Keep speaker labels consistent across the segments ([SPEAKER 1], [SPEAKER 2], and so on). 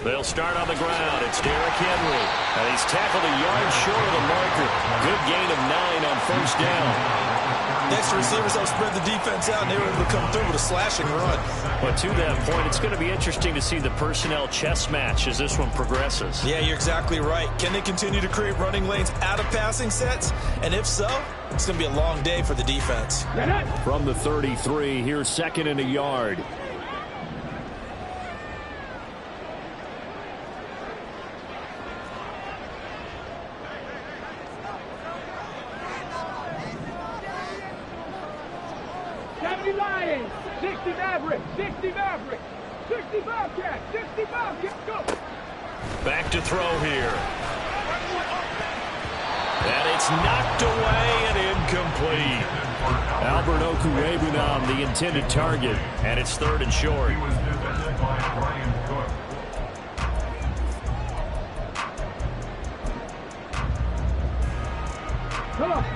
[SPEAKER 1] They'll start on the ground. It's Derrick Henry. And he's tackled a yard short of the marker. Good gain of 9 on first down.
[SPEAKER 2] The extra receivers help spread the defense out, and they were able to come through with a slashing run.
[SPEAKER 1] But to that point, it's going to be interesting to see the personnel chess match as this one progresses.
[SPEAKER 2] Yeah, you're exactly right. Can they continue to create running lanes out of passing sets? And if so, it's going to be a long day for the defense.
[SPEAKER 1] From the 33, here's 2nd and a yard.
[SPEAKER 3] Lions, 60 Maverick, 60 Maverick, 65 cat, 65 cat, go!
[SPEAKER 1] Back to throw here. And it's knocked away and incomplete. Albert Okwuegbunam, the intended target, and it's 3rd and short.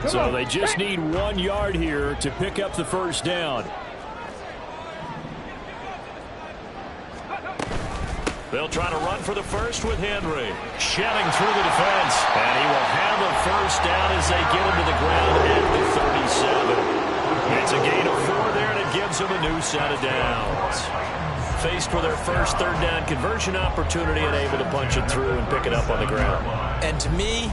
[SPEAKER 1] So they just need 1 yard here to pick up the first down. They'll try to run for the first with Henry. Shelling through the defense. And he will have a first down as they get him to the ground at the 37. It's a gain of 4 there, and it gives them a new set of downs. Faced with their first 3rd down conversion opportunity and able to punch it through and pick it up on the ground.
[SPEAKER 2] And to me,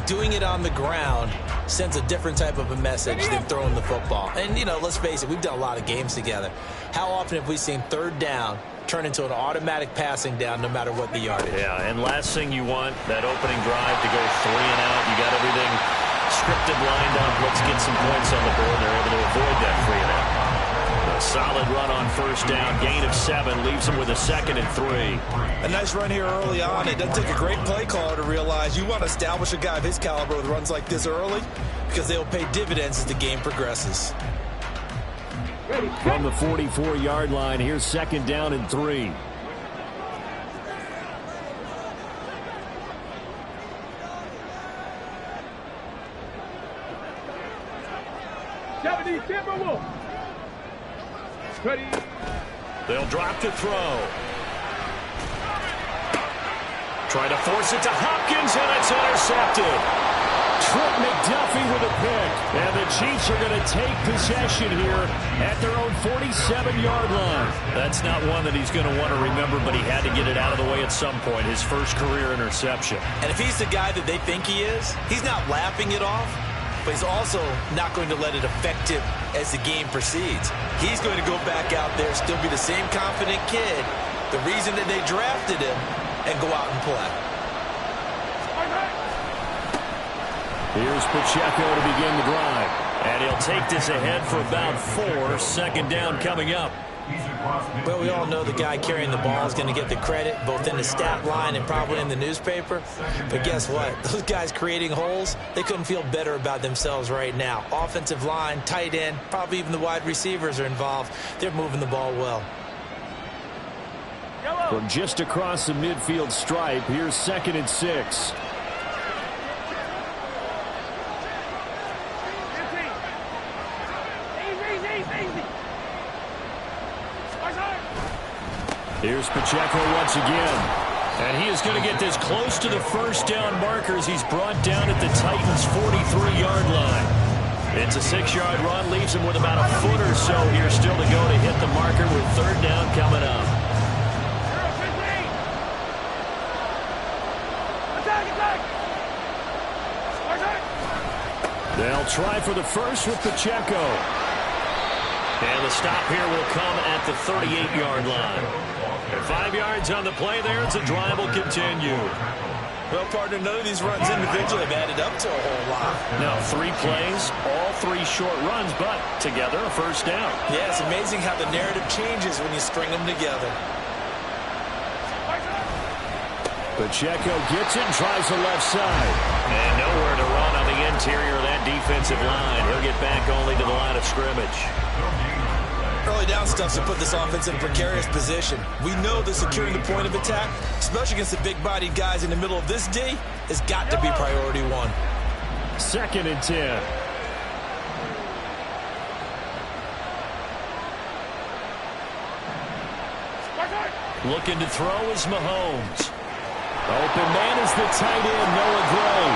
[SPEAKER 2] doing it on the ground sends a different type of a message than throwing the football. And, you know, let's face it, we've done a lot of games together. How often have we seen 3rd down turn into an automatic passing down no matter what the yardage?
[SPEAKER 1] Yeah, and last thing you want, that opening drive to go 3 and out. You got everything scripted, lined up. Let's get some points on the board. They're able to avoid that 3 and out. A solid run on first down. Gain of 7 leaves them with a 2nd and 3.
[SPEAKER 2] A nice run here early on. It doesn't take a great play caller to realize you want to establish a guy of his caliber with runs like this early because they'll pay dividends as the game progresses.
[SPEAKER 1] From the 44-yard line, here's 2nd down and 3.
[SPEAKER 3] Ready.
[SPEAKER 1] They'll drop to throw. Trying to force it to Hopkins, and it's intercepted. Trent McDuffie with a pick. And the Chiefs are going to take possession here at their own 47-yard line. That's not one that he's going to want to remember, but he had to get it out of the way at some point. His first career interception.
[SPEAKER 2] And if he's the guy that they think he is, he's not laughing it off, but he's also not going to let it affect him as the game proceeds. He's going to go back out there, still be the same confident kid, the reason that they drafted him, and go out and play.
[SPEAKER 1] Here's Pacheco to begin the drive. And he'll take this ahead for about 4. 2nd down coming up.
[SPEAKER 2] Well, we all know the guy carrying the ball is going to get the credit, both in the stat line and probably in the newspaper. But guess what? Those guys creating holes, they couldn't feel better about themselves right now. Offensive line, tight end, probably even the wide receivers are involved. They're moving the ball well.
[SPEAKER 1] From just across the midfield stripe, here's 2nd and 6. Here's Pacheco once again. And he is going to get this close to the first down markers. He's brought down at the Titans' 43-yard line. It's a 6-yard run, leaves him with about a foot or so here still to go to hit the marker with 3rd down coming up. They'll try for the first with Pacheco. And the stop here will come at the 38-yard line. 5 yards on the play there. It's a drive will continue.
[SPEAKER 2] Well, partner, none of these runs individually have added up to a whole lot.
[SPEAKER 1] No, 3 plays, all 3 short runs, but together a first down.
[SPEAKER 2] Yeah, it's amazing how the narrative changes when you string them together.
[SPEAKER 1] Pacheco gets it and tries the left side. And nowhere to run on the interior of that defensive line. He'll get back only to the line of scrimmage.
[SPEAKER 2] Early down stuff to put this offense in a precarious position. We know that securing the point of attack, especially against the big-bodied guys in the middle of this D, has got to be priority 1.
[SPEAKER 1] 2nd and 10. Looking to throw is Mahomes. Open man is the tight end, Noah Gray.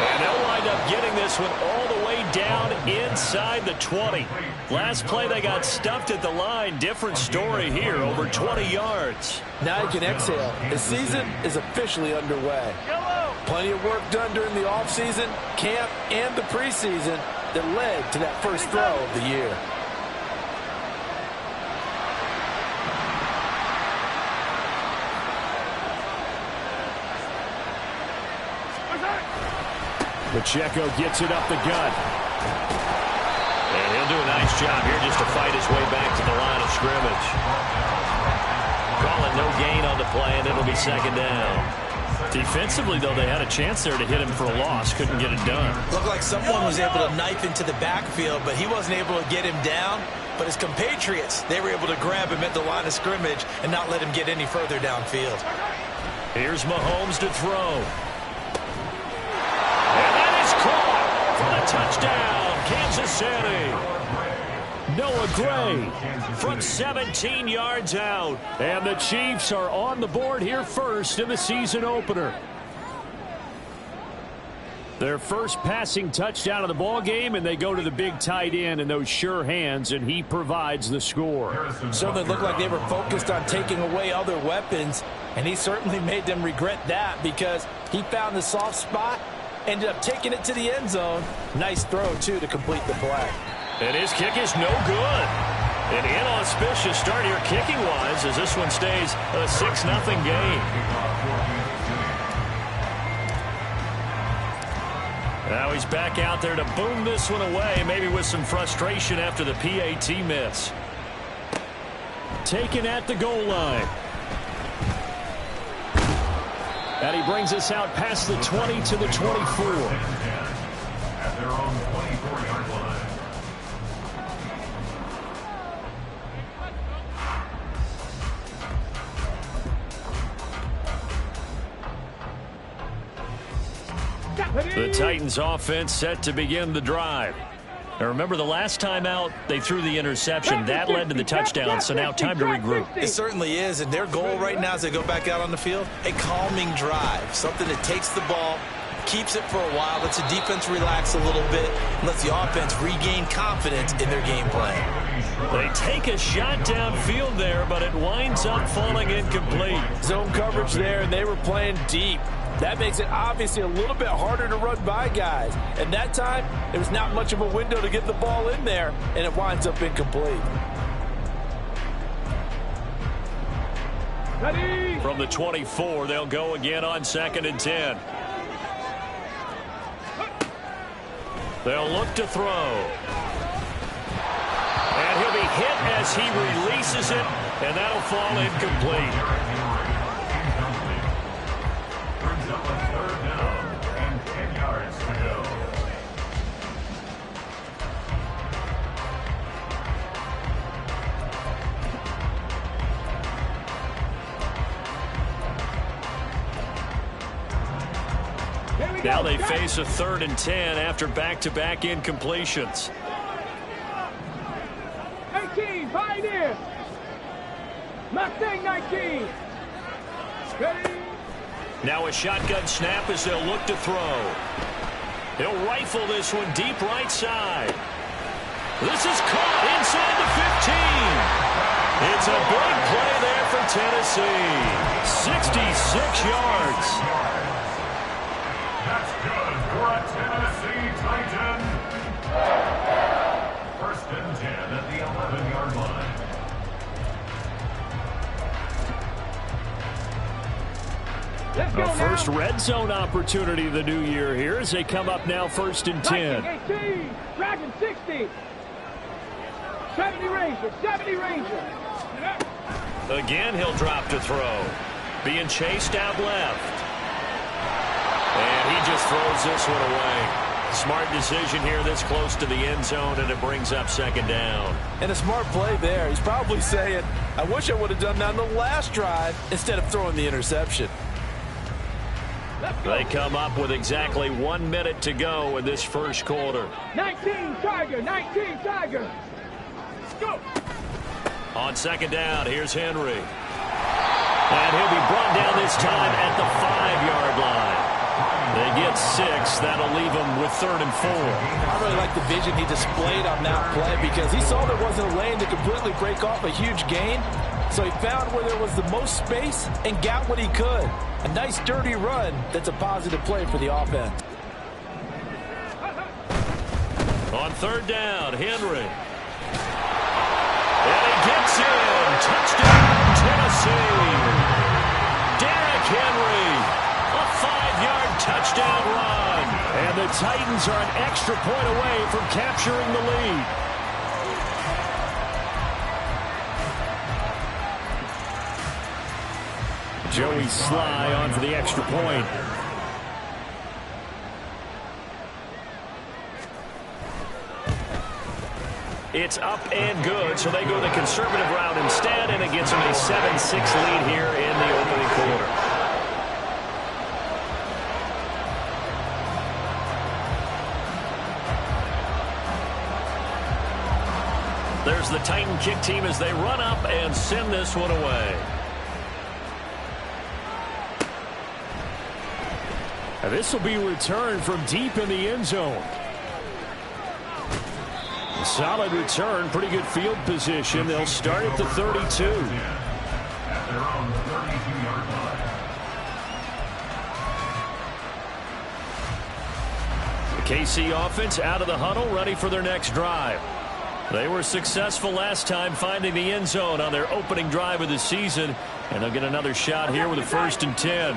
[SPEAKER 1] And they'll wind up getting this one all the way down inside the 20. Last play they got stuffed at the line. Different story here, over 20 yards.
[SPEAKER 2] Now you can exhale. The season is officially underway. Plenty of work done during the offseason, camp, and the preseason that led to that first throw of the year.
[SPEAKER 1] Pacheco gets it up the gut. And he'll do a nice job here just to fight his way back to the line of scrimmage. Calling no gain on the play, and it'll be second down. Defensively, though, they had a chance there to hit him for a loss. Couldn't get it done.
[SPEAKER 2] Looked like someone was able to knife into the backfield, but he wasn't able to get him down. But his compatriots, they were able to grab him at the line of scrimmage and not let him get any further downfield.
[SPEAKER 1] Here's Mahomes to throw. And that is caught for the touchdown, Kansas City. Noah Gray from 17 yards out. And the Chiefs are on the board here first in the season opener. Their first passing touchdown of the ball game, and they go to the big tight end in those sure hands, and he provides the score.
[SPEAKER 2] Certainly looked like they were focused on taking away other weapons, and he certainly made them regret that because he found the soft spot, ended up taking it to the end zone. Nice throw, too, to complete the play.
[SPEAKER 1] And his kick is no good. An inauspicious start here kicking-wise as this one stays a 6-0 game. Now he's back out there to boom this one away, maybe with some frustration after the PAT miss. Taken at the goal line. And he brings us out past the 20 to the 24. At their own 24-yard line. The Titans offense set to begin the drive. Now remember, the last time out, they threw the interception. That led to the touchdown, so now time to regroup.
[SPEAKER 2] It certainly is, and their goal right now as they go back out on the field, a calming drive, something that takes the ball, keeps it for a while, lets the defense relax a little bit, and lets the offense regain confidence in their game plan.
[SPEAKER 1] They take a shot downfield there, but it winds up falling incomplete.
[SPEAKER 2] Zone coverage there, and they were playing deep. That makes it obviously a little bit harder to run by guys. And that time, there was not much of a window to get the ball in there, and it winds up incomplete.
[SPEAKER 3] Ready.
[SPEAKER 1] From the 24, they'll go again on 2nd and 10. They'll look to throw. And he'll be hit as he releases it, and that'll fall incomplete. Now they face a 3rd and 10 after back-to-back incompletions.
[SPEAKER 3] 18, pioneer. Mustang 19. Ready.
[SPEAKER 1] Now a shotgun snap as they'll look to throw. He'll rifle this one deep right side. This is caught inside the 15. It's a big play there for Tennessee. 66 yards.
[SPEAKER 4] That's good for a Tennessee Titan. 1st and 10 at the 11-yard line.
[SPEAKER 3] Let's go
[SPEAKER 1] A first
[SPEAKER 3] now.
[SPEAKER 1] red zone opportunity of the new year here as they come up now 1st and 10.
[SPEAKER 3] 18, Dragon 60. 70 Ranger, 70 Ranger.
[SPEAKER 1] Again, he'll drop to throw. Being chased out left. And he just throws this one away. Smart decision here this close to the end zone, and it brings up 2nd down.
[SPEAKER 2] And a smart play there. He's probably saying, I wish I would have done that on the last drive instead of throwing the interception.
[SPEAKER 1] They come up with exactly 1 minute to go in this first quarter.
[SPEAKER 3] 19 Tiger, 19 Tiger. Go.
[SPEAKER 1] On 2nd down, here's Henry. And he'll be brought down this time at the 5-yard line. They get 6. That'll leave them with 3rd and 4.
[SPEAKER 2] I really like the vision he displayed on that play because he saw there wasn't a lane to completely break off a huge gain. So he found where there was the most space and got what he could. A nice, dirty run that's a positive play for the offense.
[SPEAKER 1] On 3rd down, Henry. And he gets in. Touchdown, Tennessee. Derrick Henry. A 5-yard touchdown run. And the Titans are an extra point away from capturing the lead. Joey Sly on for the extra point. It's up and good, so they go the conservative route instead, and it gets them a 7-6 lead here in the opening quarter. There's the Titan kick team as they run up and send this one away.
[SPEAKER 5] And this will be returned from deep in the end zone. Solid return, pretty good field position. They'll start at the 32.
[SPEAKER 4] At their own 32-yard line.
[SPEAKER 1] The KC offense out of the huddle, ready for their next drive. They were successful last time finding the end zone on their opening drive of the season, and they'll get another shot here with a 1st and 10.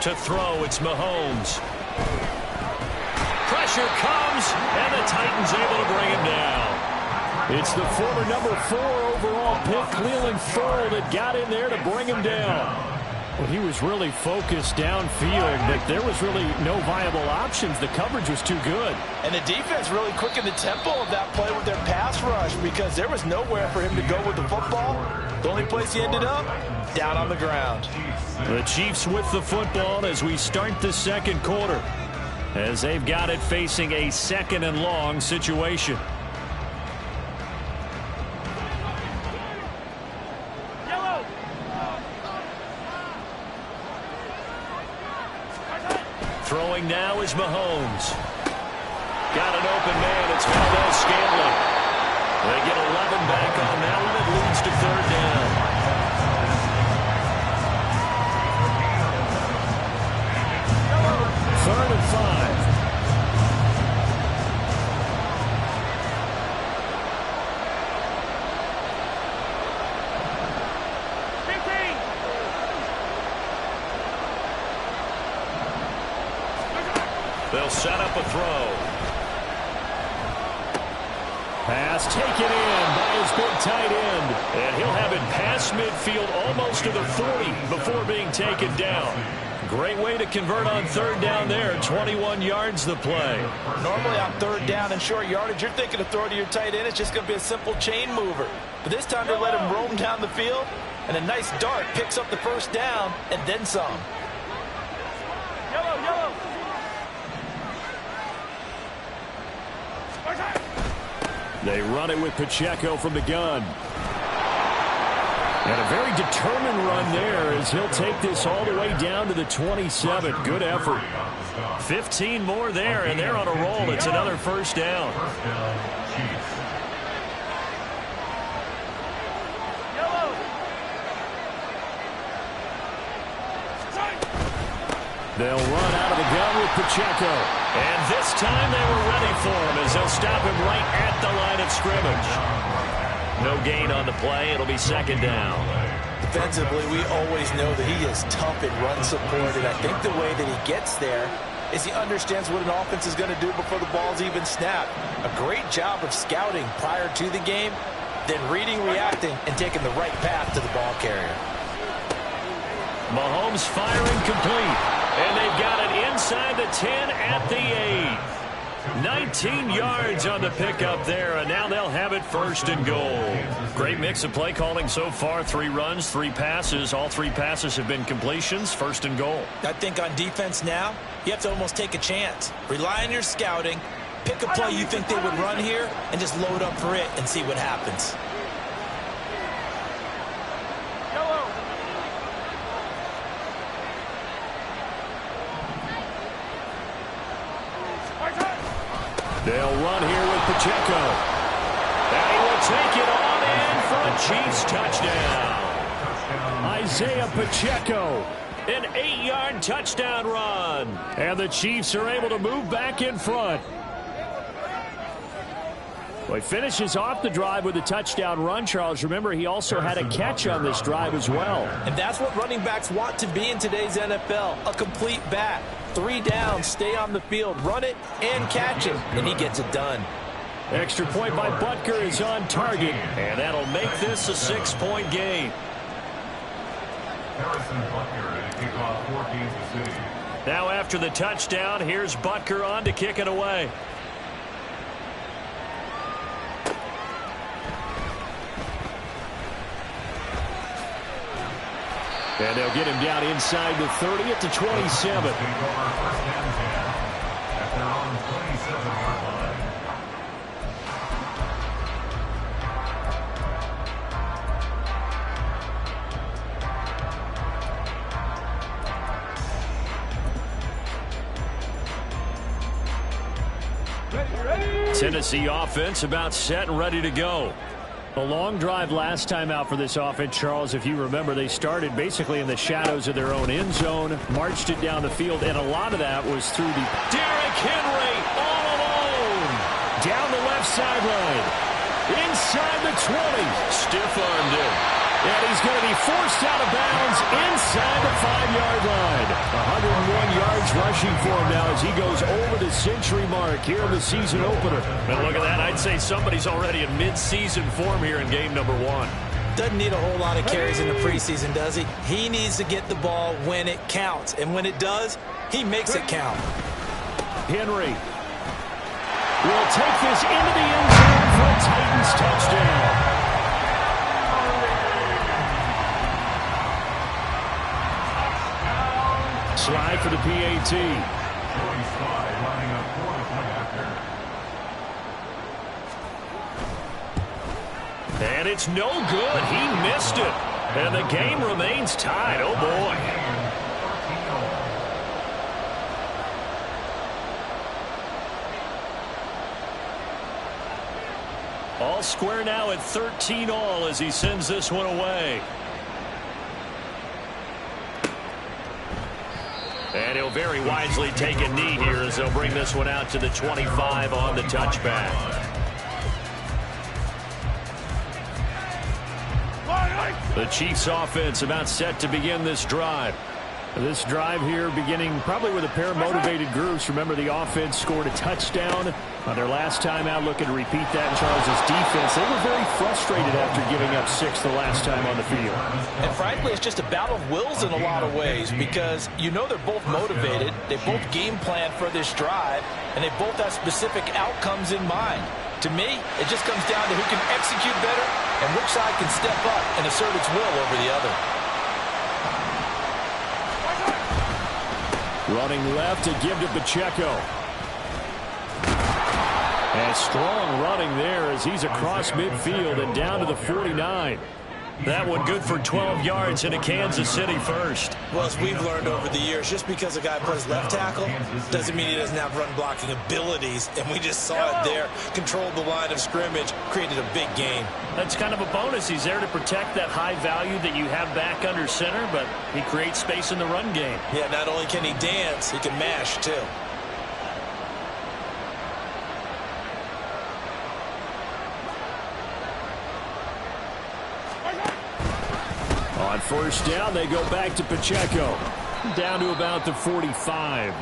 [SPEAKER 1] To throw, it's Mahomes. Pressure comes, and the Titans able to bring him down.
[SPEAKER 5] It's the former number 4 overall pick, Cleveland Ferrell, that got in there to bring him down. Well, he was really focused downfield, but there was really no viable options. The coverage was too good.
[SPEAKER 2] And the defense really quickened the tempo of that play with their pass rush because there was nowhere for him to go with the football. The only place he ended up, down on the ground.
[SPEAKER 1] The Chiefs with the football as we start the second quarter, as they've got it facing a 2nd and long situation. Throwing now is Mahomes. Got an open man. It's Valdez-Scantling. They get 11 back on that one. It leads to 3rd down.
[SPEAKER 5] 3rd and 5.
[SPEAKER 1] They'll set up a throw.
[SPEAKER 5] Pass taken in by his big tight end.
[SPEAKER 1] And he'll have it past midfield almost to the 40 before being taken down. Great way to convert on 3rd down there. 21 yards the play.
[SPEAKER 2] Normally on 3rd down and short yardage, you're thinking of throw to your tight end. It's just going to be a simple chain mover. But this time they let him roam down the field, and a nice dart picks up the 1st down and then some.
[SPEAKER 5] They run it with Pacheco from the gun. And a very determined run there as he'll take this all the way down to the 27. Good effort.
[SPEAKER 1] 15 more there, and they're on a roll. It's another 1st down.
[SPEAKER 5] They'll run out of the gun with Pacheco.
[SPEAKER 1] And this time they were ready for him as they'll stop him right at the line of scrimmage. No gain on the play. It'll be 2nd down.
[SPEAKER 2] Defensively, we always know that he is tough in run support, and I think the way that he gets there is he understands what an offense is going to do before the ball's even snapped. A great job of scouting prior to the game, then reading, reacting, and taking the right path to the ball carrier.
[SPEAKER 1] Mahomes firing complete. And they've got it inside the 10 at the 8. 19 yards on the pickup there, and now they'll have it 1st and goal. Great mix of play calling so far. 3 runs, 3 passes. All 3 passes have been completions. 1st and goal.
[SPEAKER 2] I think on defense now, you have to almost take a chance. Rely on your scouting, Pick a play you think they would run here and just load up for it and see what happens.
[SPEAKER 5] They'll run here with Pacheco.
[SPEAKER 1] And he will take it on in for a Chiefs touchdown.
[SPEAKER 5] Isaiah Pacheco.
[SPEAKER 1] An 8-yard touchdown run.
[SPEAKER 5] And the Chiefs are able to move back in front. Well, he finishes off the drive with a touchdown run, Charles. Remember, he also had a catch on this drive as well.
[SPEAKER 2] And that's what running backs want to be in today's NFL, a complete back. 3 downs, stay on the field, run it, and catch it, and he gets it done.
[SPEAKER 5] Extra point by Butker is on target.
[SPEAKER 1] And that'll make this a 6-point game.
[SPEAKER 4] Harrison Butker to kick off for Kansas City.
[SPEAKER 1] Now after the touchdown, here's Butker on to kick it away.
[SPEAKER 5] And they'll get him down inside the 30 at the 27.
[SPEAKER 4] Take over first and 10 at their own 27-yard line.
[SPEAKER 1] Tennessee offense about set and ready to go.
[SPEAKER 5] A long drive last time out for this offense, Charles. If you remember, they started basically in the shadows of their own end zone, marched it down the field, and a lot of that was through the...
[SPEAKER 1] Derrick Henry all alone.
[SPEAKER 5] Down the left sideline. Inside the 20.
[SPEAKER 1] Stiff-armed it.
[SPEAKER 5] And he's going to be forced out of bounds inside the 5-yard line. 101 yards rushing for him now as he goes over the century mark here in the season opener.
[SPEAKER 1] And look at that. I'd say somebody's already in mid-season form here in game number 1.
[SPEAKER 2] Doesn't need a whole lot of carries in the preseason, does he? He needs to get the ball when it counts. And when it does, he makes it count.
[SPEAKER 5] Henry will take this into the end zone for a Titans touchdown. Slide for the PAT.
[SPEAKER 1] And it's no good. He missed it. And the game remains tied. Oh, boy. All square now at 13-all as he sends this one away. And he'll very wisely take a knee here as they'll bring this one out to the 25 on the touchback. The Chiefs offense about set to begin this drive.
[SPEAKER 5] This drive here beginning probably with a pair of motivated groups. Remember, the offense scored a touchdown on their last time out. Looking to repeat that in Charles' defense. They were very frustrated after giving up 6 the last time on the field.
[SPEAKER 2] And frankly, it's just a battle of wills in a lot of ways because you know they're both motivated. They both game plan for this drive, and they both have specific outcomes in mind. To me, it just comes down to who can execute better and which side can step up and assert its will over the other.
[SPEAKER 5] Running left to give to Pacheco. And strong running there as he's across midfield and down to the 49.
[SPEAKER 1] That one good for 12 yards in a Kansas City first.
[SPEAKER 2] Well, as we've learned over the years, just because a guy plays left tackle doesn't mean he doesn't have run blocking abilities. And we just saw it there. Controlled the line of scrimmage, created a big gain.
[SPEAKER 1] That's kind of a bonus. He's there to protect that high value that you have back under center, but he creates space in the run game.
[SPEAKER 2] Yeah, not only can he dance, he can mash too.
[SPEAKER 5] On first down, they go back to Pacheco. Down to about the 45.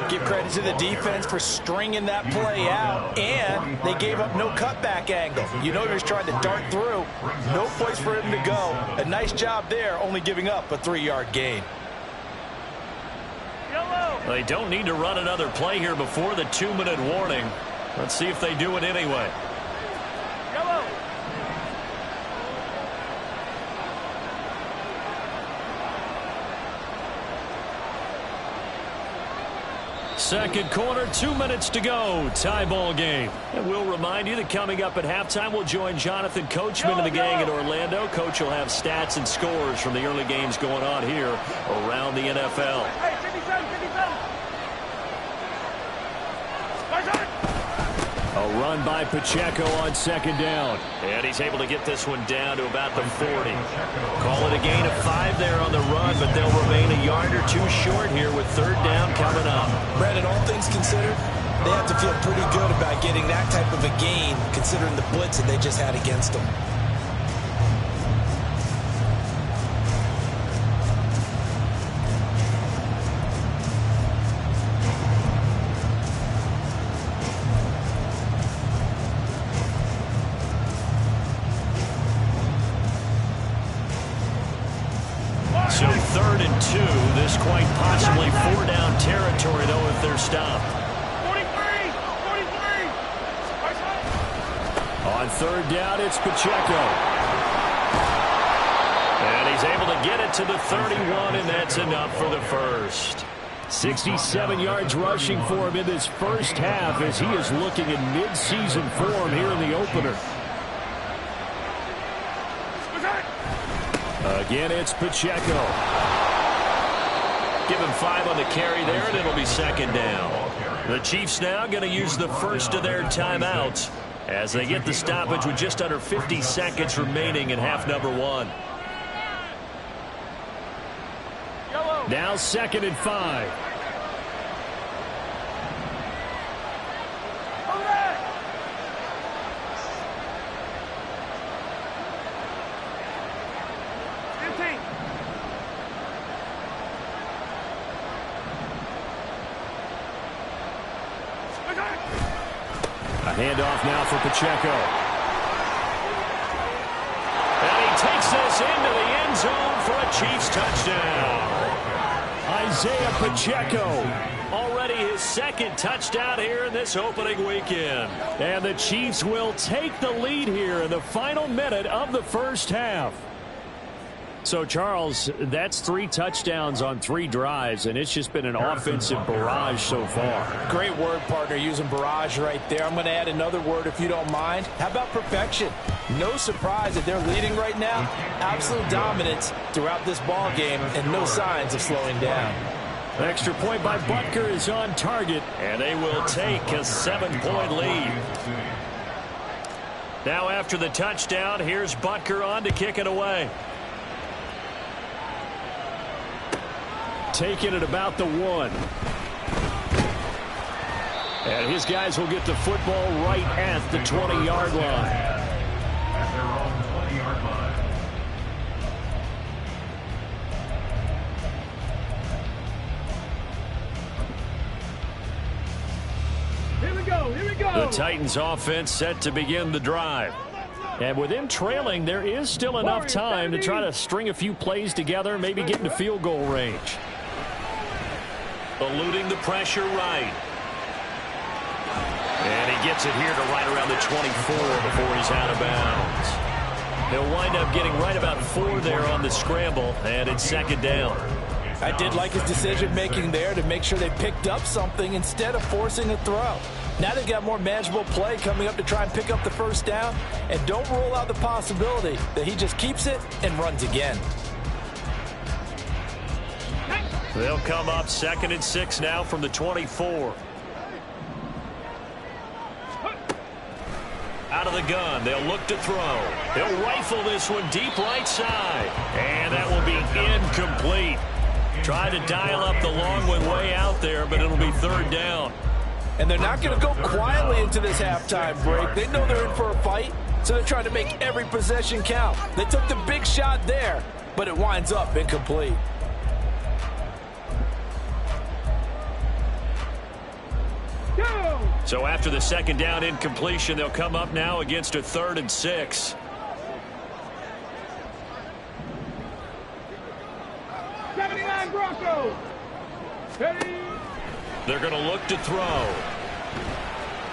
[SPEAKER 2] Give credit to the defense for stringing that play out, and they gave up no cutback angle. You know he was trying to dart through. No place for him to go. A nice job there, only giving up a 3-yard gain.
[SPEAKER 1] They don't need to run another play here before the 2-minute warning. Let's see if they do it anyway.
[SPEAKER 5] Second quarter, 2 minutes to go. Tie ball game.
[SPEAKER 1] And we'll remind you that coming up at halftime, we'll join Jonathan Coachman and the gang in Orlando. Coach will have stats and scores from the early games going on here around the NFL.
[SPEAKER 3] Hey, 57, 57.
[SPEAKER 5] A run by Pacheco on second down.
[SPEAKER 1] And he's able to get this one down to about the 40. Call it a gain of 5 there on the run, but they'll remain a yard or two short here with third down coming up.
[SPEAKER 2] Brandon, all things considered, they have to feel pretty good about getting that type of a gain, considering the blitz that they just had against them.
[SPEAKER 1] So 3rd and 2. This quite possibly 4-down territory, though, if they're stopped.
[SPEAKER 3] 43, 43.
[SPEAKER 5] On third down, it's Pacheco.
[SPEAKER 1] And he's able to get it to the 31, and that's enough for the first.
[SPEAKER 5] 67 yards rushing for him in this first half as he is looking in mid-season form here in the opener. Again, it's Pacheco.
[SPEAKER 1] Give him 5 on the carry there, and it'll be second down. The Chiefs now going to use the first of their timeouts as they get the stoppage with just under 50 seconds remaining in half number 1.
[SPEAKER 5] Now 2nd and 5. A handoff now for Pacheco.
[SPEAKER 1] And he takes this into the end zone for a Chiefs touchdown.
[SPEAKER 5] Isaiah Pacheco.
[SPEAKER 1] Already his second touchdown here in this opening weekend.
[SPEAKER 5] And the Chiefs will take the lead here in the final minute of the first half. So, Charles, that's 3 touchdowns on 3 drives, and it's just been an offensive barrage so far.
[SPEAKER 2] Great word, partner, using barrage right there. I'm going to add another word if you don't mind. How about perfection? No surprise that they're leading right now. Absolute dominance throughout this ball game and no signs of slowing down.
[SPEAKER 5] Extra point by Butker is on target.
[SPEAKER 1] And they will take a 7-point lead. Now after the touchdown, here's Butker on to kick it away.
[SPEAKER 5] Taking it about the 1. And his guys will get the football right at the 20-yard line.
[SPEAKER 4] At their own 20-yard line.
[SPEAKER 3] Here we go, here we go.
[SPEAKER 1] The Titans offense set to begin the drive.
[SPEAKER 5] And with them trailing, there is still enough time to try to string a few plays together, maybe get into field goal range.
[SPEAKER 1] Eluding the pressure right. And he gets it here to right around the 24 before he's out of bounds. He'll wind up getting right about 4 there on the scramble, and it's second down.
[SPEAKER 2] I did like his decision-making there to make sure they picked up something instead of forcing a throw. Now they've got more manageable play coming up to try and pick up the first down, and don't rule out the possibility that he just keeps it and runs again.
[SPEAKER 1] They'll come up 2nd and 6 now from the 24. Out of the gun, they'll look to throw. They'll rifle this one deep right side. And that will be incomplete. Try to dial up the long one way out there, but it'll be third down.
[SPEAKER 2] And they're not going to go quietly into this halftime break. They know they're in for a fight, so they're trying to make every possession count. They took the big shot there, but it winds up incomplete.
[SPEAKER 1] So after the second down incompletion, they'll come up now against a 3rd and 6.
[SPEAKER 3] Broncos. Ready.
[SPEAKER 1] They're going to look to throw.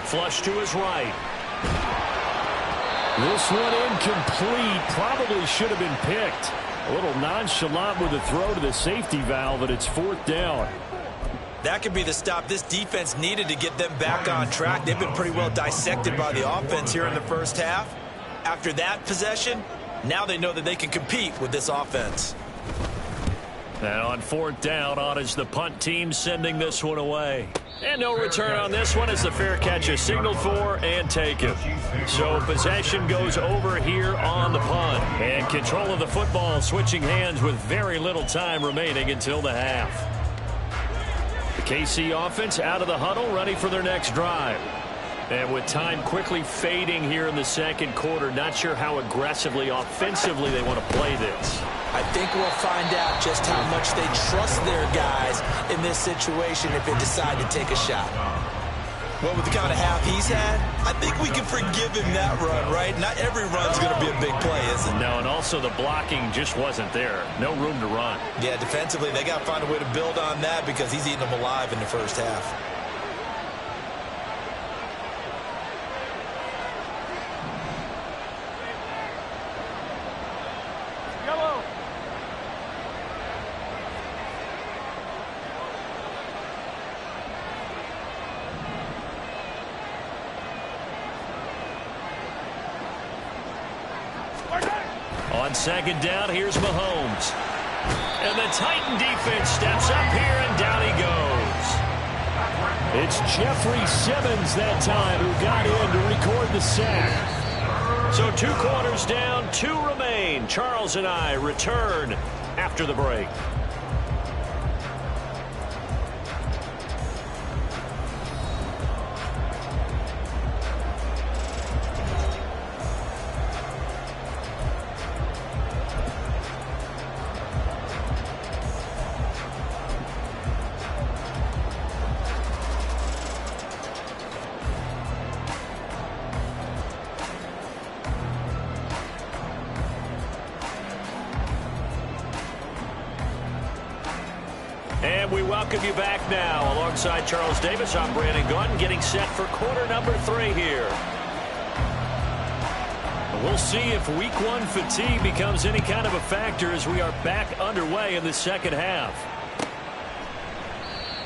[SPEAKER 1] Flush to his right.
[SPEAKER 5] This one incomplete. Probably should have been picked. A little nonchalant with the throw to the safety valve, but it's 4th down.
[SPEAKER 2] That could be the stop this defense needed to get them back on track. They've been pretty well dissected by the offense here in the first half. After that possession, now they know that they can compete with this offense.
[SPEAKER 5] And on fourth down, on is the punt team sending this one away. And no return on this one as the fair catch is signaled for and taken. So possession goes over here on the punt. And control of the football switching hands with very little time remaining until the half. The KC offense out of the huddle, ready for their next drive. And with time quickly fading here in the second quarter, not sure how aggressively, offensively they want to play this.
[SPEAKER 2] I think we'll find out just how much they trust their guys in this situation if they decide to take a shot. Well, with the kind of half he's had, I think we can forgive him that run, right? Not every run's going to be a big play, is it?
[SPEAKER 5] No, and also the blocking just wasn't there. No room to run.
[SPEAKER 2] Yeah, defensively, they got to find a way to build on that because he's eating them alive in the first half.
[SPEAKER 3] Yellow.
[SPEAKER 5] On second down, here's Mahomes. And the Titan defense steps up here, and down he goes. It's Jeffrey Simmons that time who got in to record the sack. So 2 quarters down, 2 remain. Charles and I return after the break. And we welcome you back now. Alongside Charles Davis, I'm Brandon Gunn, getting set for quarter number 3 here. We'll see if week 1 fatigue becomes any kind of a factor as we are back underway in the second half.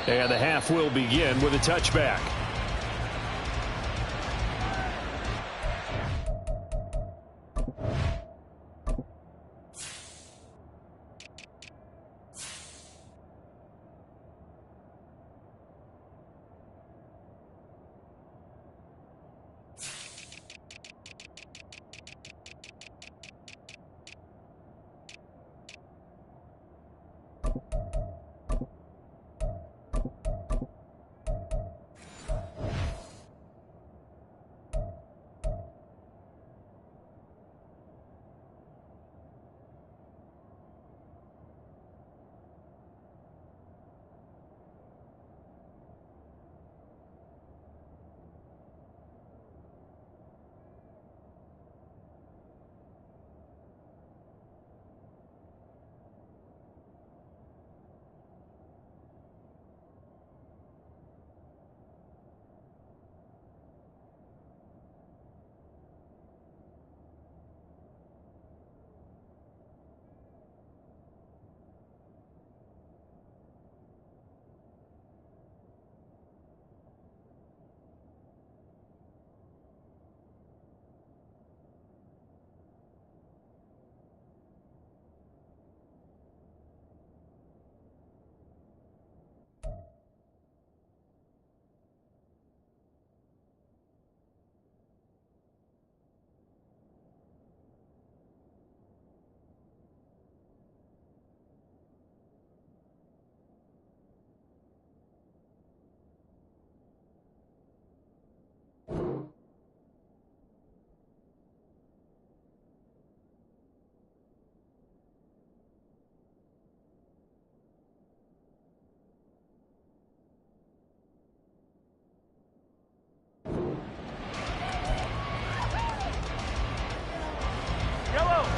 [SPEAKER 5] And the half will begin with a touchback.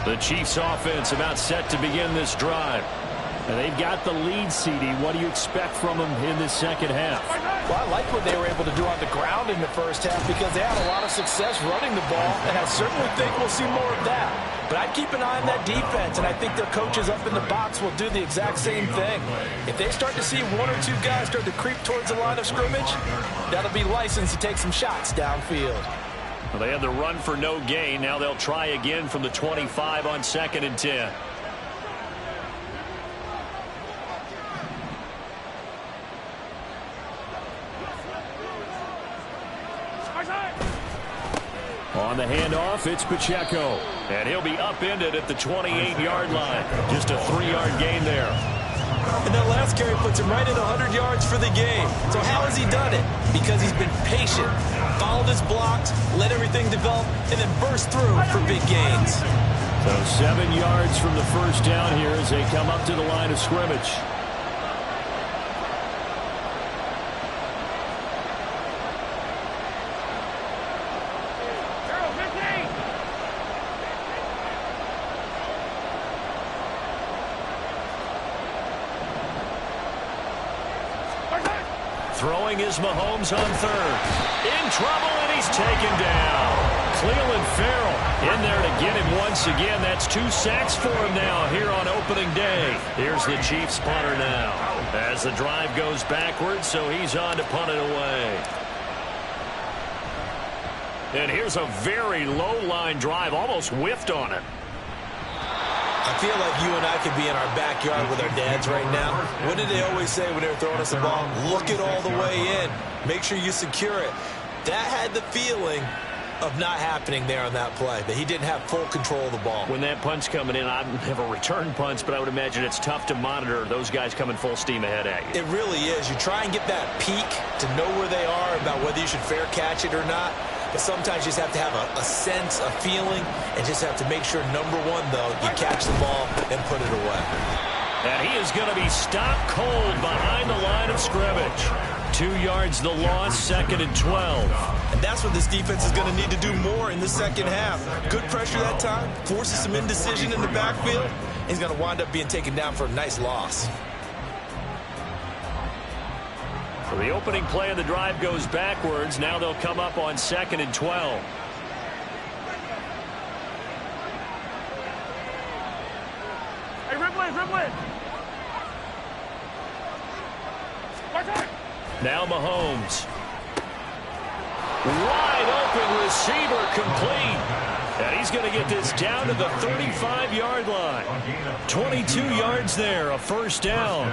[SPEAKER 5] The Chiefs offense about set to begin this drive. And they've got the lead, CD. What do you expect from them in this second half?
[SPEAKER 2] Well, I like what they were able to do on the ground in the first half because they had a lot of success running the ball, and I certainly think we'll see more of that. But I'd keep an eye on that defense, and I think their coaches up in the box will do the exact same thing. If they start to see one or two guys start to creep towards the line of scrimmage, that'll be licensed to take some shots downfield.
[SPEAKER 1] Well, they had the run for no gain. Now they'll try again from the 25 on 2nd and 10. On the handoff, it's Pacheco. And he'll be upended at the 28-yard line. Just a 3-yard gain there.
[SPEAKER 2] And that last carry puts him right at 100 yards for the game. So how has he done it? Because he's been patient, followed his blocks, let everything develop, and then burst through for big gains.
[SPEAKER 5] So 7 yards from the first down here as they come up to the line of scrimmage.
[SPEAKER 1] Throwing is Mahomes on 3rd. In trouble, and he's taken down. Cleveland Farrell in there to get him once again. That's 2 sacks for him now here on opening day. Here's the Chiefs punter now as the drive goes backwards, so he's on to punt it away. And here's a very low-line drive, almost whiffed on it.
[SPEAKER 2] I feel like you and I could be in our backyard with our dads right now. What did they always say when they were throwing us the ball? Look it all the way in. Make sure you secure it. That had the feeling of not happening there on that play, that he didn't have full control of the ball.
[SPEAKER 1] When that punt's coming in, I've never returned punts, but I would imagine it's tough to monitor those guys coming full steam ahead at you.
[SPEAKER 2] It really is. You try and get that peek to know where they are about whether you should fair catch it or not. But sometimes you just have to have a sense, a feeling, and just have to make sure, number one, though, you catch the ball and put it away.
[SPEAKER 1] And he is going to be stopped cold behind the line of scrimmage. 2 yards the loss, 2nd and 12.
[SPEAKER 2] And that's what this defense is going to need to do more in the second half. Good pressure that time, forces some indecision in the backfield. He's going to wind up being taken down for a nice loss.
[SPEAKER 1] So the opening play of the drive goes backwards. Now they'll come up on 2nd and 12.
[SPEAKER 3] Hey, Ripley.
[SPEAKER 1] Now Mahomes. Wide open receiver complete. And he's going to get this down to the 35-yard line. 22 yards there, a first down.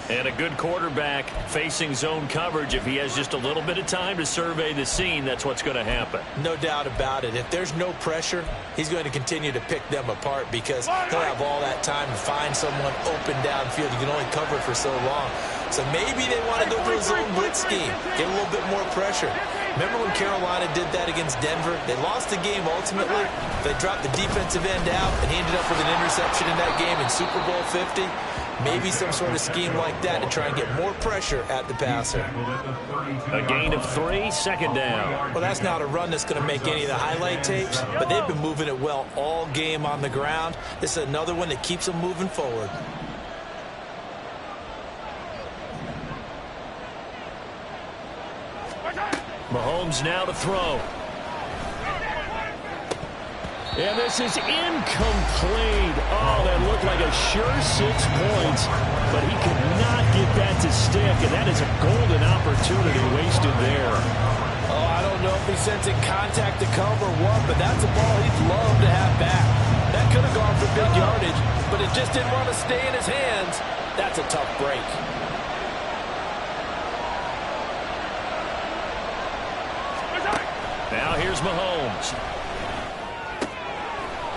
[SPEAKER 1] And a good quarterback facing zone coverage. If he has just a little bit of time to survey the scene, that's what's going to happen.
[SPEAKER 2] No doubt about it. If there's no pressure, he's going to continue to pick them apart because he'll have all that time to find someone open downfield. You can only cover it for so long. So maybe they want to go to a zone blitz scheme, get a little bit more pressure. Remember when Carolina did that against Denver? They lost the game ultimately. They dropped the defensive end out, and he ended up with an interception in that game in Super Bowl 50. Maybe some sort of scheme like that to try and get more pressure at the passer.
[SPEAKER 1] A gain of 3, 2nd down.
[SPEAKER 2] Well, that's not a run that's going to make any of the highlight tapes, but they've been moving it well all game on the ground. This is another one that keeps them moving forward.
[SPEAKER 1] Mahomes now to throw.
[SPEAKER 5] And this is incomplete. Oh, that looked like a sure 6 points, but he could not get that to stick, and that is a golden opportunity wasted there.
[SPEAKER 2] Oh, I don't know if he's sensing contact to come or what, but that's a ball he'd love to have back. That could have gone for big yardage, but it just didn't want to stay in his hands. That's a tough break.
[SPEAKER 1] Now here's Mahomes.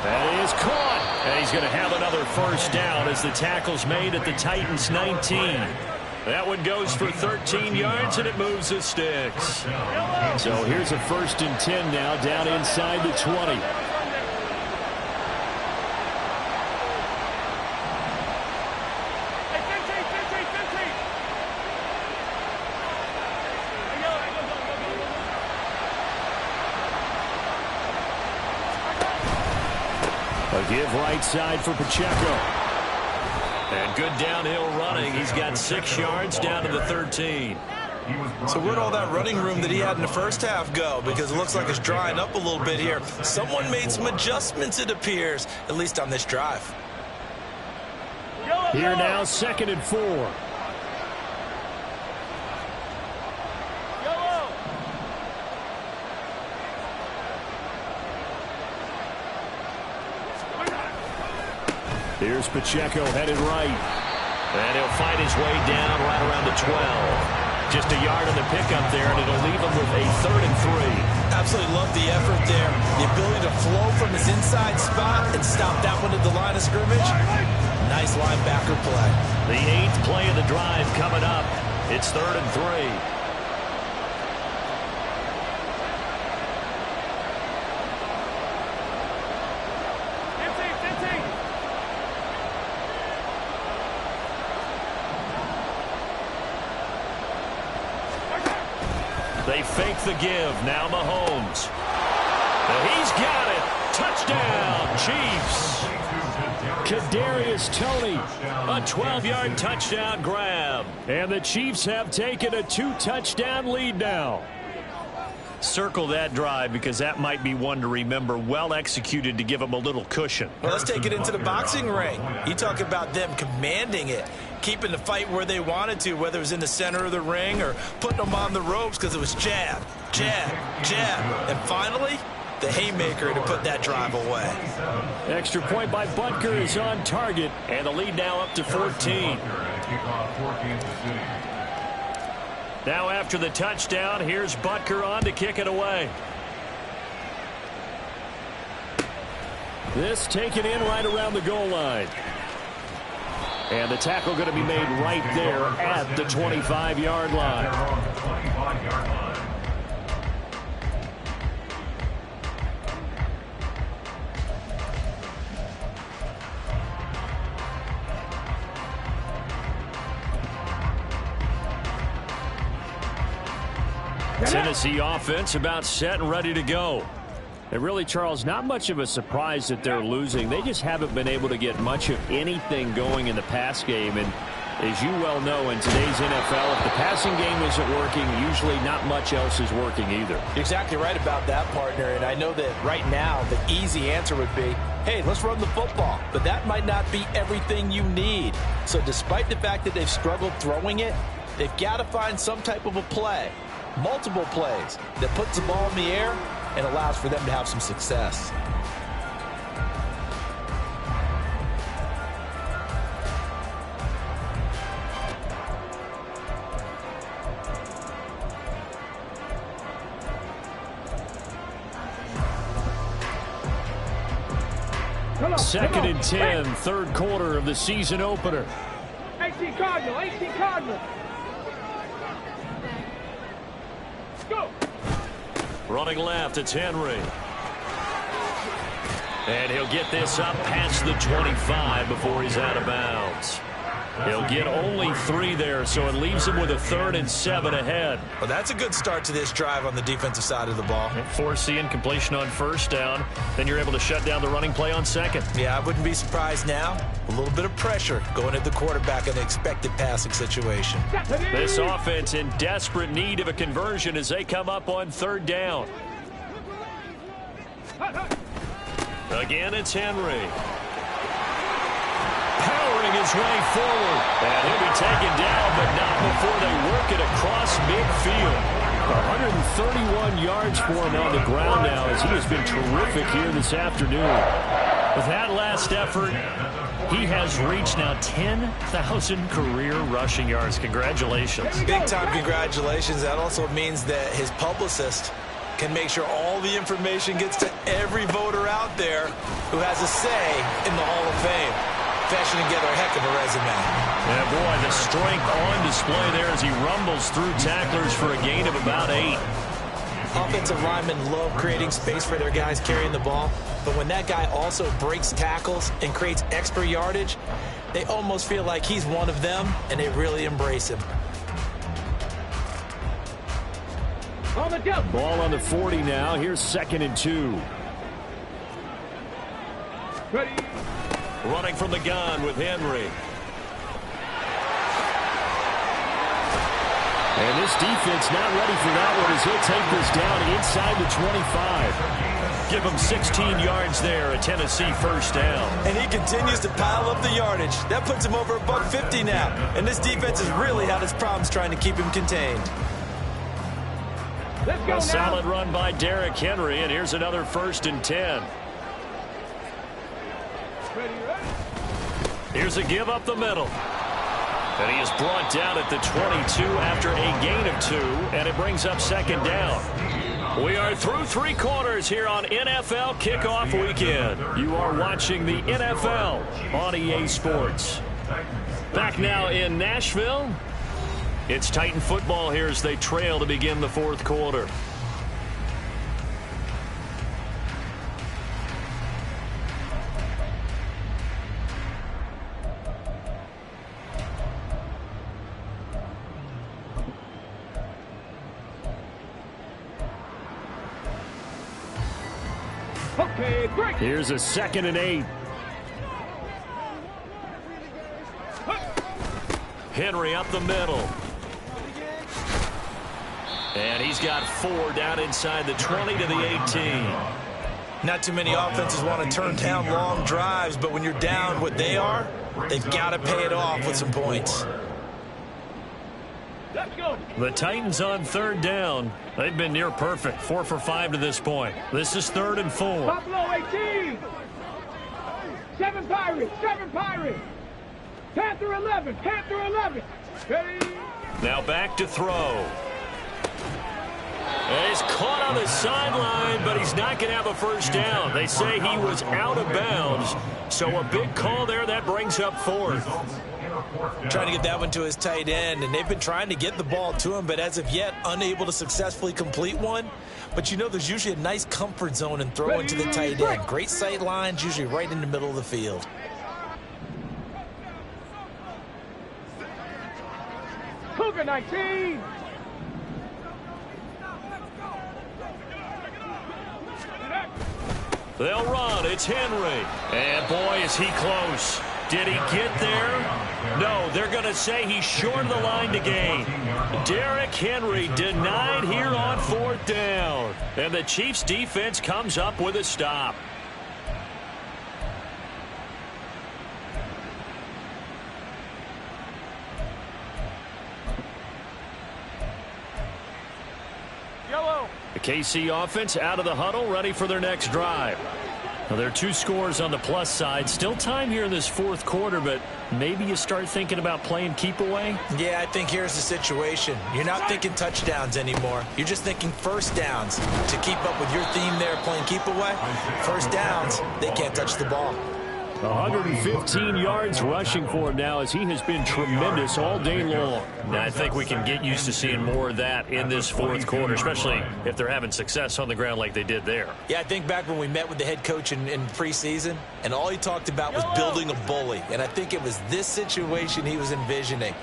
[SPEAKER 1] That is caught, and he's going to have another first down as the tackle's made at the Titans' 19. That one goes for 13 yards, and it moves the sticks.
[SPEAKER 5] So here's a 1st and 10 now, down inside the 20. A give right side for Pacheco.
[SPEAKER 1] And good downhill running. He's got 6 yards down to the 13.
[SPEAKER 2] So where'd all that running room that he had in the first half go? Because it looks like it's drying up a little bit here. Someone made some adjustments, it appears, at least on this drive.
[SPEAKER 5] Here now, 2nd and 4. Here's Pacheco headed right.
[SPEAKER 1] And he'll fight his way down right around the 12. Just a yard on the pickup there, and it'll leave him with a 3rd and 3.
[SPEAKER 2] Absolutely love the effort there. The ability to flow from his inside spot and stop that one at the line of scrimmage. Nice linebacker play.
[SPEAKER 1] The 8th play of the drive coming up. It's 3rd and 3. They fake the give. Now Mahomes. And he's got it. Touchdown, Chiefs.
[SPEAKER 5] Kadarius Toney.
[SPEAKER 1] A 12-yard touchdown grab.
[SPEAKER 5] And the Chiefs have taken a 2-touchdown lead now.
[SPEAKER 1] Circle that drive because that might be one to remember. Well executed to give them a little cushion.
[SPEAKER 2] Well, let's take it into the boxing ring. You talk about them commanding it, keeping the fight where they wanted to, whether it was in the center of the ring or putting them on the ropes because it was jab, jab, jab. And finally, the haymaker to put that drive away.
[SPEAKER 5] Extra point by Butker is on target,
[SPEAKER 1] and the lead now up to 14. Now after the touchdown, here's Butker on to kick it away.
[SPEAKER 5] This taken in right around the goal line. And the tackle going to be made right there at the 25-yard line.
[SPEAKER 1] Tennessee offense about set and ready to go.
[SPEAKER 5] And really, Charles, not much of a surprise that they're losing. They just haven't been able to get much of anything going in the pass game. And as you well know, in today's NFL, if the passing game isn't working, usually not much else is working either.
[SPEAKER 2] You're exactly right about that, partner. And I know that right now the easy answer would be, hey, let's run the football. But that might not be everything you need. So despite the fact that they've struggled throwing it, they've got to find some type of a play. Multiple plays that puts the ball in the air and allows for them to have some success.
[SPEAKER 5] Second and 10, third quarter of the season opener.
[SPEAKER 3] 18 Cardinal, 18 Cardinal. Go.
[SPEAKER 1] Running left, it's Henry. And he'll get this up past the 25 before he's out of bounds. He'll get only 3 there, so it leaves him with a 3rd and 7 ahead.
[SPEAKER 2] Well, that's a good start to this drive on the defensive side of the ball.
[SPEAKER 1] Force completion on first down. Then you're able to shut down the running play on second.
[SPEAKER 2] Yeah, I wouldn't be surprised now. A little bit of pressure going at the quarterback in an expected passing situation.
[SPEAKER 1] This offense in desperate need of a conversion as they come up on 3rd down. Again, it's Henry. Powering his way forward. And he'll be taken down, but not before they work it across midfield.
[SPEAKER 5] 131 yards for him on the ground now as he has been terrific here this afternoon.
[SPEAKER 1] With that last effort, he has reached now 10,000 career rushing yards. Congratulations.
[SPEAKER 2] Big-time congratulations. That also means that his publicist can make sure all the information gets to every voter out there who has a say in the Hall of Fame. Fashioning together a heck of a resume.
[SPEAKER 1] Yeah, boy, the strength on display there as he rumbles through tacklers for a gain of about 8.
[SPEAKER 2] Offensive linemen love creating space for their guys carrying the ball, but when that guy also breaks tackles and creates extra yardage, they almost feel like he's one of them, and they really embrace him.
[SPEAKER 5] Ball on the 40 now. Here's 2nd and 2.
[SPEAKER 3] Ready.
[SPEAKER 1] Running from the gun with Henry.
[SPEAKER 5] And this this defense not ready for that one as he'll take this down inside the 25.
[SPEAKER 1] Give him 16 yards there, a Tennessee first down.
[SPEAKER 2] And he continues to pile up the yardage. That puts him over $150 now. And this defense has really had its problems trying to keep him contained.
[SPEAKER 3] Let's go now.
[SPEAKER 1] Solid run by Derrick Henry, and here's another 1st and 10.
[SPEAKER 3] Ready, ready.
[SPEAKER 1] Here's a give up the middle. And he is brought down at the 22 after a gain of 2, and it brings up 2nd down. We are through 3 quarters here on NFL Kickoff Weekend. You are watching the NFL on EA Sports. Back now in Nashville. It's Titan football here as they trail to begin the 4th quarter.
[SPEAKER 3] Okay, break.
[SPEAKER 5] Here's a 2nd and 8.
[SPEAKER 1] Henry up the middle. And he's got 4 down inside the 20 to the 18.
[SPEAKER 2] Not too many offenses want to turn down long drives, but when you're down what they are, they've got to pay it off with some points.
[SPEAKER 3] Let's go.
[SPEAKER 1] The Titans on 3rd down. They've been near perfect, 4 for 5 to this point. This is 3rd and 4.
[SPEAKER 3] Buffalo 18. 7 Pirates. 7 Pirates. Panther 11. Panther 11. Ready.
[SPEAKER 1] Now back to throw. And he's caught on the sideline, but he's not going to have a first down. They say he was out of bounds. So a big call there. That brings up 4th.
[SPEAKER 2] Trying to get that one to his tight end, and they've been trying to get the ball to him, but as of yet, unable to successfully complete one. But you know, there's usually a nice comfort zone in throwing to the tight end. Great sight lines, usually right in the middle of the field.
[SPEAKER 3] Cougar 19.
[SPEAKER 1] They'll run. It's Henry. And boy, is he close. Did he get there? No, they're going to say he's short of the line to gain. Derrick Henry denied here on 4th down. And the Chiefs defense comes up with a stop.
[SPEAKER 3] Yellow.
[SPEAKER 1] The KC offense out of the huddle, ready for their next drive. Well, there are 2 scores on the plus side. Still time here in this 4th quarter, but maybe you start thinking about playing keep away?
[SPEAKER 2] Yeah, I think here's the situation. You're not thinking touchdowns anymore. You're just thinking first downs. To keep up with your theme there, playing keep away, first downs, they can't touch the ball.
[SPEAKER 5] 115 yards rushing for him now as he has been tremendous all day long.
[SPEAKER 1] Now, I think we can get used to seeing more of that in this 4th quarter, especially if they're having success on the ground like they did there.
[SPEAKER 2] Yeah, I think back when we met with the head coach in preseason, and all he talked about was building a bully. And I think it was this situation he was envisioning.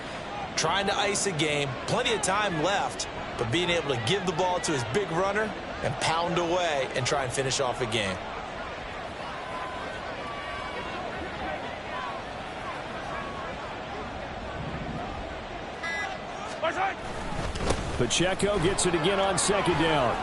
[SPEAKER 2] Trying to ice a game, plenty of time left, but being able to give the ball to his big runner and pound away and try and finish off a game.
[SPEAKER 5] Pacheco gets it again on 2nd down.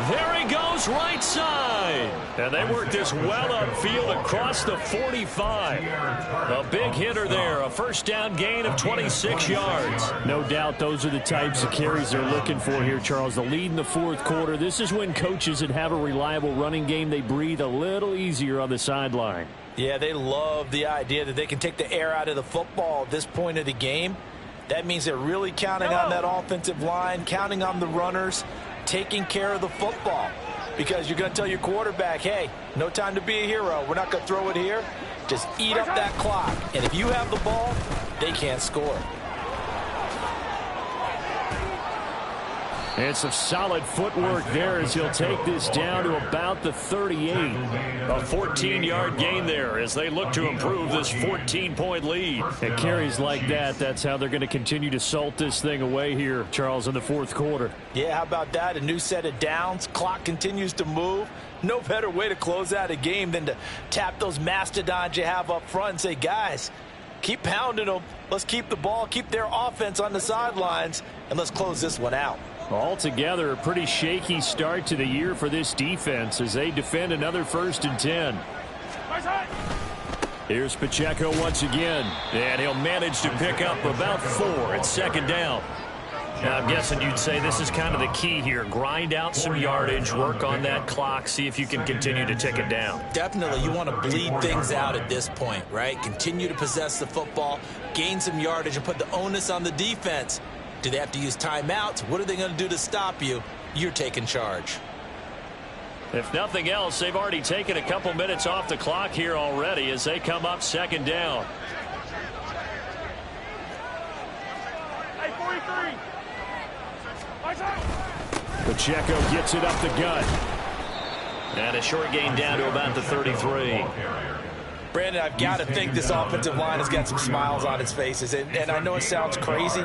[SPEAKER 1] There he goes, right side. And they work this well upfield across the 45. A big hitter there, a first down gain of 26 yards.
[SPEAKER 5] No doubt those are the types of carries they're looking for here, Charles. The lead in the 4th quarter. This is when coaches that have a reliable running game, they breathe a little easier on the sideline.
[SPEAKER 2] Yeah, they love the idea that they can take the air out of the football at this point of the game. That means they're really counting on that offensive line, counting on the runners, taking care of the football. Because you're going to tell your quarterback, hey, no time to be a hero. We're not going to throw it here. Just eat up that clock. And if you have the ball, they can't score.
[SPEAKER 5] And some solid footwork there as he'll take this down to about the 38.
[SPEAKER 1] A 14-yard gain there as they look to improve this 14-point lead.
[SPEAKER 5] And carries like that, that's how they're going to continue to salt this thing away here, Charles, in the 4th quarter.
[SPEAKER 2] Yeah, how about that? A new set of downs. Clock continues to move. No better way to close out a game than to tap those mastodons you have up front and say, guys, Keep pounding them. Let's keep the ball, keep their offense on the sidelines, and let's close this one out.
[SPEAKER 5] Altogether, a pretty shaky start to the year for this defense as they defend another 1st and 10. Here's Pacheco once again, and he'll manage to pick up about 4 at 2nd down.
[SPEAKER 1] Now, I'm guessing you'd say this is kind of the key here. Grind out some yardage, work on that clock, see if you can continue to tick it down.
[SPEAKER 2] Definitely, you want to bleed things out at this point, right? Continue to possess the football, gain some yardage, and put the onus on the defense. Do they have to use timeouts? What are they going to do to stop you? You're taking charge.
[SPEAKER 5] If nothing else, they've already taken a couple minutes off the clock here already as they come up 2nd down.
[SPEAKER 3] Hey, 43.
[SPEAKER 5] Pacheco gets it up the gut.
[SPEAKER 1] And a short gain down to about the 33.
[SPEAKER 2] Brandon, I've got to think this offensive line has got some smiles on its faces. And I know it sounds crazy,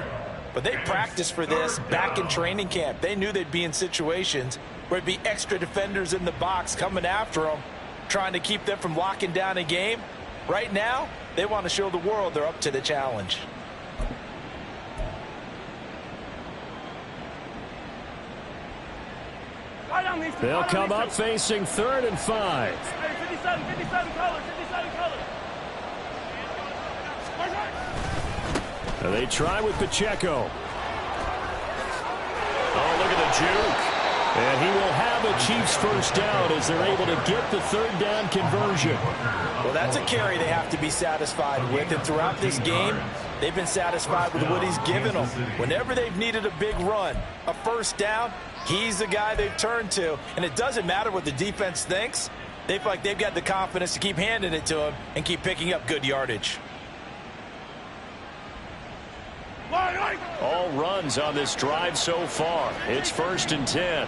[SPEAKER 2] but they practiced for this back in training camp. They knew they'd be in situations where it'd be extra defenders in the box coming after them, trying to keep them from locking down a game. Right now, they want to show the world they're up to the challenge.
[SPEAKER 5] They'll come up facing 3rd and 5.
[SPEAKER 3] Hey, 57 colors, 57 colors.
[SPEAKER 5] They try with Pacheco.
[SPEAKER 1] Oh, look at the juke.
[SPEAKER 5] And he will have a Chiefs 1st down as they're able to get the 3rd down conversion.
[SPEAKER 2] Well, that's a carry they have to be satisfied with. And throughout this game, they've been satisfied with what he's given them. Whenever they've needed a big run, a 1st down, he's the guy they've turned to. And it doesn't matter what the defense thinks. They feel like they've got the confidence to keep handing it to him and keep picking up good yardage.
[SPEAKER 5] All runs on this drive so far. It's 1st and 10.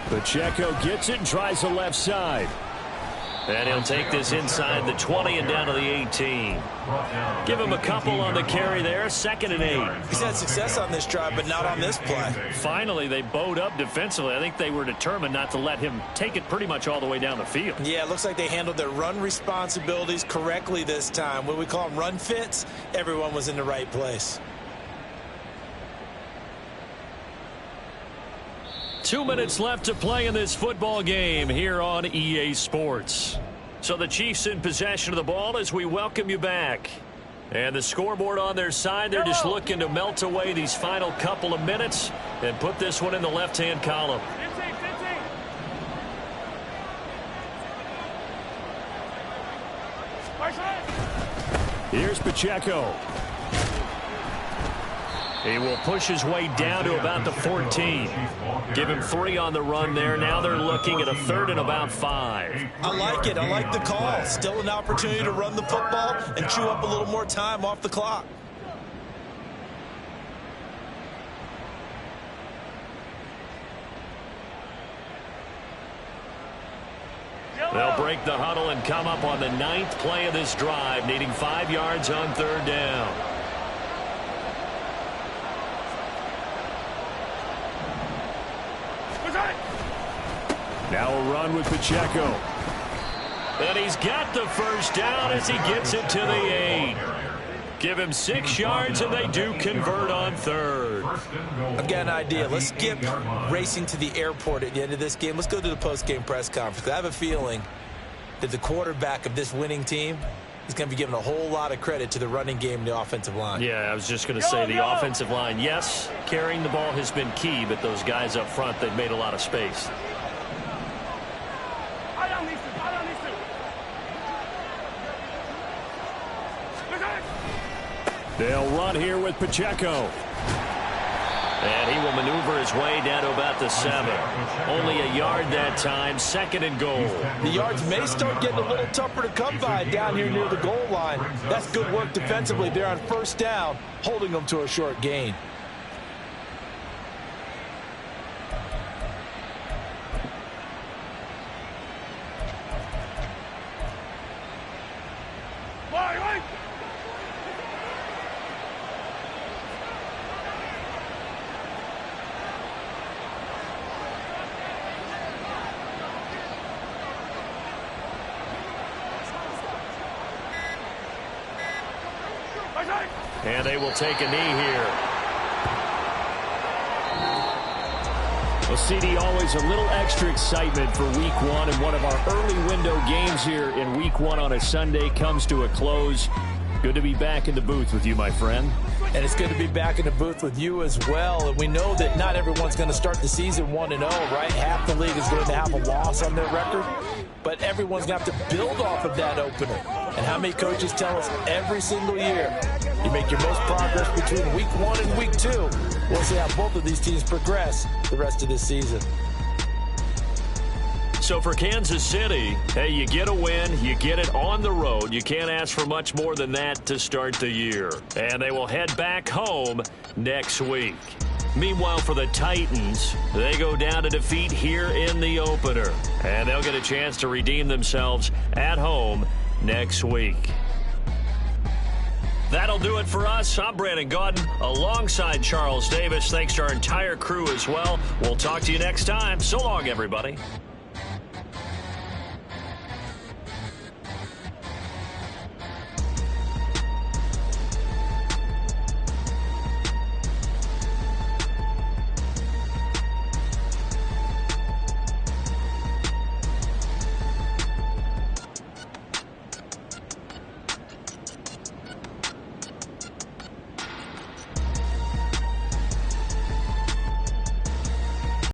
[SPEAKER 5] Pacheco gets it and tries the left side.
[SPEAKER 1] And he'll take this inside the 20 and down to the 18.
[SPEAKER 5] Give him a couple on the carry there. 2nd and 8.
[SPEAKER 2] He's had success on this drive, but not on this play.
[SPEAKER 5] Finally, they bowed up defensively. I think they were determined not to let him take it pretty much all the way down the field.
[SPEAKER 2] Yeah, it looks like they handled their run responsibilities correctly this time. What we call them run fits, everyone was in the right place.
[SPEAKER 5] 2 minutes left to play in this football game here on EA Sports. So the Chiefs in possession of the ball as we welcome you back. And the scoreboard on their side, they're just looking to melt away these final couple of minutes and put this one in the left-hand column.
[SPEAKER 3] 15.
[SPEAKER 5] Here's Pacheco. He will push his way down to about the 14. Give him 3 on the run there. Now they're looking at a 3rd and about 5.
[SPEAKER 2] I like it. I like the call. Still an opportunity to run the football and chew up a little more time off the clock.
[SPEAKER 5] They'll break the huddle and come up on the 9th play of this drive, needing 5 yards on 3rd down. Now a run with Pacheco. And he's got the 1st down as he gets it to the 8. Give him 6 yards, and they do convert on 3rd.
[SPEAKER 2] I've got an idea. Let's skip racing to the airport at the end of this game. Let's go to the post-game press conference. I have a feeling that the quarterback of this winning team is going to be given a whole lot of credit to the running game and the offensive line.
[SPEAKER 5] Yeah, I was just going to say the offensive line. Yes, carrying the ball has been key, but those guys up front, they've made a lot of space. They'll run here with Pacheco. And he will maneuver his way down to about the 7. Only a yard that time, 2nd and goal.
[SPEAKER 2] The yards may start getting a little tougher to come by down here near the goal line. That's good work defensively there on 1st down, holding them to a short gain.
[SPEAKER 1] And they will take a knee here.
[SPEAKER 5] Well, CD, always a little extra excitement for Week 1, and one of our early window games here in Week 1 on a Sunday comes to a close. Good to be back in the booth with you, my friend.
[SPEAKER 2] And it's good to be back in the booth with you as well. And we know that not everyone's going to start the season 1-0, right? Half the league is going to have a loss on their record. But everyone's going to have to build off of that opener. And how many coaches tell us every single year, you make your most progress between Week 1 and Week 2. We'll see how both of these teams progress the rest of this season.
[SPEAKER 1] So for Kansas City, hey, you get a win, you get it on the road. You can't ask for much more than that to start the year. And they will head back home next week. Meanwhile, for the Titans, they go down to defeat here in the opener. And they'll get a chance to redeem themselves at home next week. That'll do it for us. I'm Brandon Gaudin alongside Charles Davis. Thanks to our entire crew as well. We'll talk to you next time. So long, everybody.